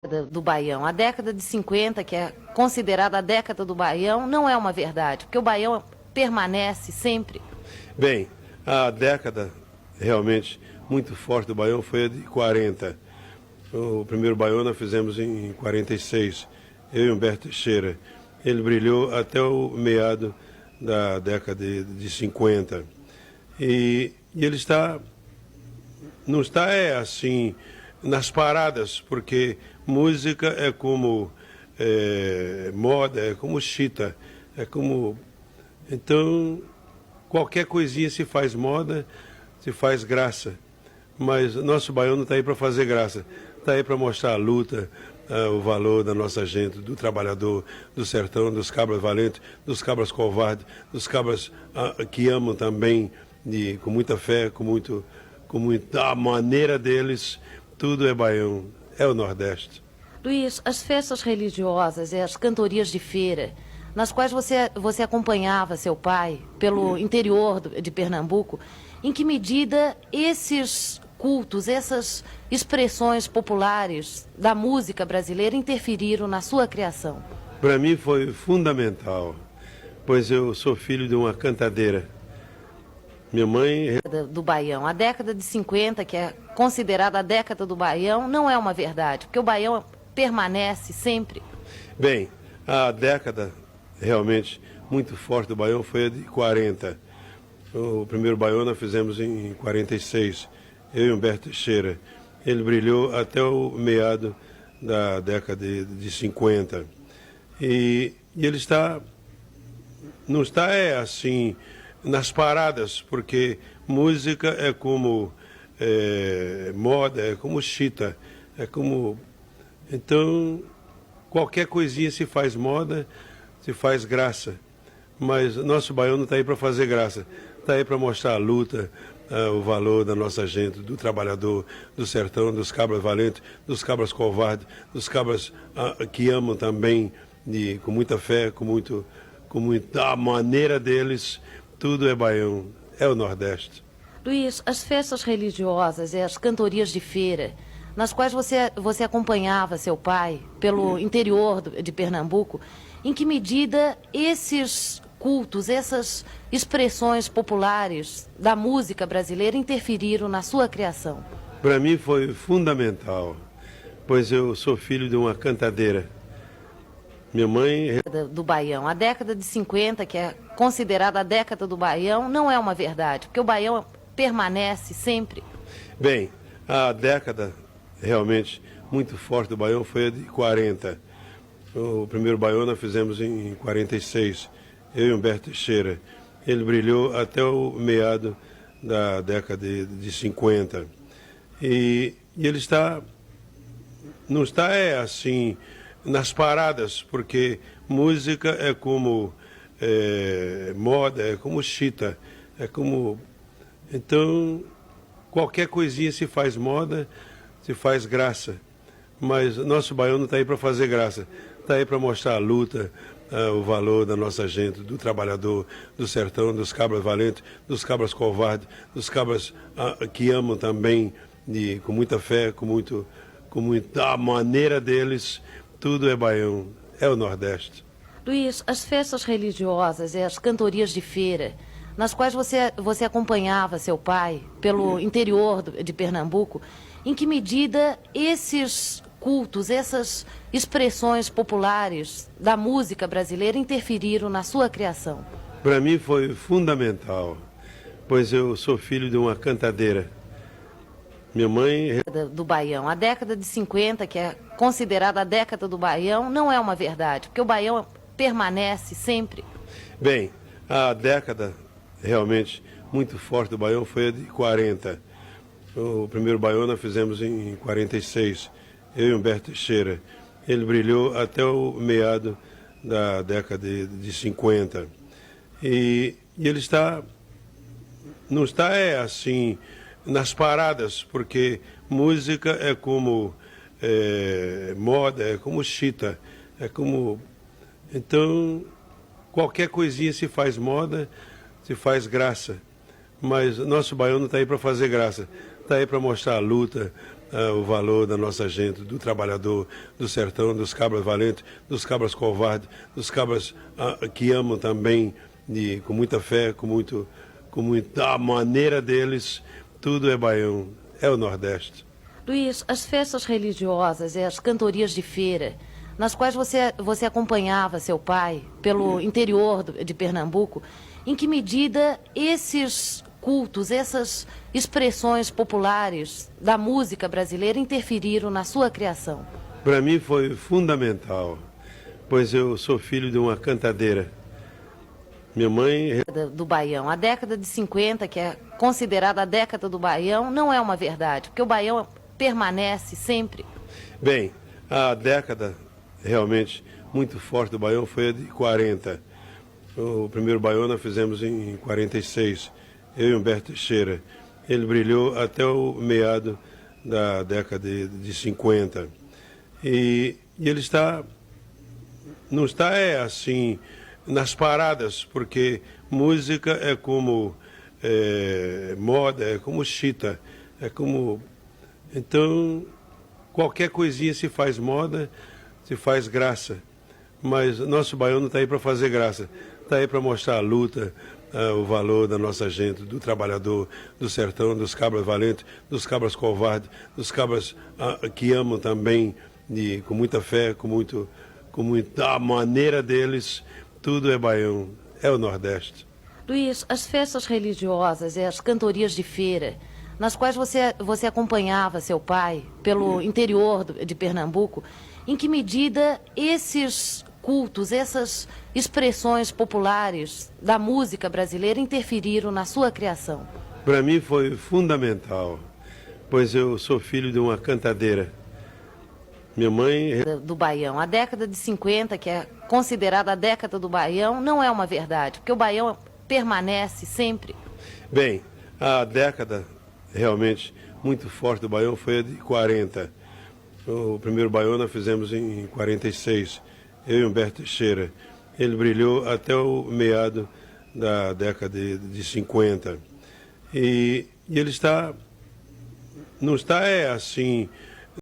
Do Baião. A década de 50, que é considerada a década do Baião, não é uma verdade, porque o Baião permanece sempre. Bem, a década realmente muito forte do Baião foi a de 40. O primeiro Baião nós fizemos em 46, eu e Humberto Teixeira. Ele brilhou até o meado da década de 50. E ele não está assim nas paradas, porque música é como moda, é como chita, é como... Então, qualquer coisinha se faz moda, se faz graça. Mas nosso baião não está aí para fazer graça, está aí para mostrar a luta, o valor da nossa gente, do trabalhador, do sertão, dos cabras valentes, dos cabras covardes, dos cabras que amam também, com muita fé, a maneira deles. Tudo é baião, é o Nordeste. Luiz, as festas religiosas e as cantorias de feira, nas quais você acompanhava seu pai pelo interior de Pernambuco, em que medida esses cultos, essas expressões populares da música brasileira interferiram na sua criação? Para mim foi fundamental, pois eu sou filho de uma cantadeira. Minha mãe... Do Baião. A década de 50, que é considerada a década do Baião, não é uma verdade, porque o Baião permanece sempre. Bem, a década realmente muito forte do Baião foi a de 40. O primeiro Baião nós fizemos em 46, eu e Humberto Teixeira. Ele brilhou até o meado da década de 50. E ele não está assim nas paradas, porque música é como moda, é como chita, é como... Então, qualquer coisinha se faz moda, se faz graça. Mas nosso baião não está aí para fazer graça, está aí para mostrar a luta, o valor da nossa gente, do trabalhador, do sertão, dos cabras valentes, dos cabras covardes, dos cabras que amam também, com muita fé, a maneira deles. Tudo é baião, é o Nordeste. Luiz, as festas religiosas e as cantorias de feira, nas quais você acompanhava seu pai pelo interior de Pernambuco, em que medida esses cultos, essas expressões populares da música brasileira interferiram na sua criação? Para mim foi fundamental, pois eu sou filho de uma cantadeira. Minha mãe... Do Baião. A década de 50, que é considerada a década do Baião, não é uma verdade, porque o Baião permanece sempre. Bem, a década realmente muito forte do Baião foi a de 40. O primeiro Baião nós fizemos em 46, eu e Humberto Teixeira. Ele brilhou até o meado da década de 50. E ele não está assim nas paradas, porque música é como moda, é como chita, é como... Então, qualquer coisinha se faz moda, se faz graça. Mas nosso baião não está aí para fazer graça, está aí para mostrar a luta, o valor da nossa gente, do trabalhador, do sertão, dos cabras valentes, dos cabras covardes, dos cabras que amam também, com muita fé, a maneira deles. Tudo é baião, é o Nordeste. Luiz, as festas religiosas e as cantorias de feira, nas quais você acompanhava seu pai pelo interior de Pernambuco, em que medida esses cultos, essas expressões populares da música brasileira interferiram na sua criação? Para mim foi fundamental, pois eu sou filho de uma cantadeira. Minha mãe... Do Baião. A década de 50, que é considerada a década do Baião, não é uma verdade, porque o Baião permanece sempre. Bem, a década realmente muito forte do Baião foi a de 40. O primeiro Baião nós fizemos em 46, eu e Humberto Teixeira. Ele brilhou até o meado da década de 50. E ele não está assim nas paradas, porque música é como moda, é como chita, é como... Então, qualquer coisinha se faz moda, se faz graça. Mas nosso baião não está aí para fazer graça, está aí para mostrar a luta, o valor da nossa gente, do trabalhador, do sertão, dos cabras valentes, dos cabras covardes, dos cabras que amam também, com muita fé, com muita maneira deles. Tudo é Baião, é o Nordeste. Luiz, as festas religiosas e as cantorias de feira, nas quais você acompanhava seu pai pelo interior de Pernambuco, em que medida esses cultos, essas expressões populares da música brasileira interferiram na sua criação? Para mim foi fundamental, pois eu sou filho de uma cantadeira. Minha mãe... Do Baião. A década de 50, que é considerada a década do Baião, não é uma verdade, porque o Baião permanece sempre. Bem, a década realmente muito forte do Baião foi a de 40. O primeiro Baião nós fizemos em 46, eu e Humberto Teixeira. Ele brilhou até o meado da década de 50. E ele não está assim nas paradas, porque música é como moda, é como chita, é como... Então, qualquer coisinha se faz moda, se faz graça. Mas nosso Baião não está aí para fazer graça, está aí para mostrar a luta, o valor da nossa gente, do trabalhador, do sertão, dos cabras valentes, dos cabras covardes, dos cabras que amam também, com muita fé, com muita maneira deles. Tudo é Baião, é o Nordeste. Luiz, as festas religiosas e as cantorias de feira, nas quais você acompanhava seu pai pelo interior de Pernambuco, em que medida esses cultos, essas expressões populares da música brasileira interferiram na sua criação? Para mim foi fundamental, pois eu sou filho de uma cantadeira. Minha mãe... Do Baião. A década de 50, que é considerada a década do Baião, não é uma verdade, porque o Baião permanece sempre. Bem, a década realmente muito forte do Baião foi a de 40. O primeiro Baião nós fizemos em 46, eu e Humberto Teixeira. Ele brilhou até o meado da década de 50. E ele não está assim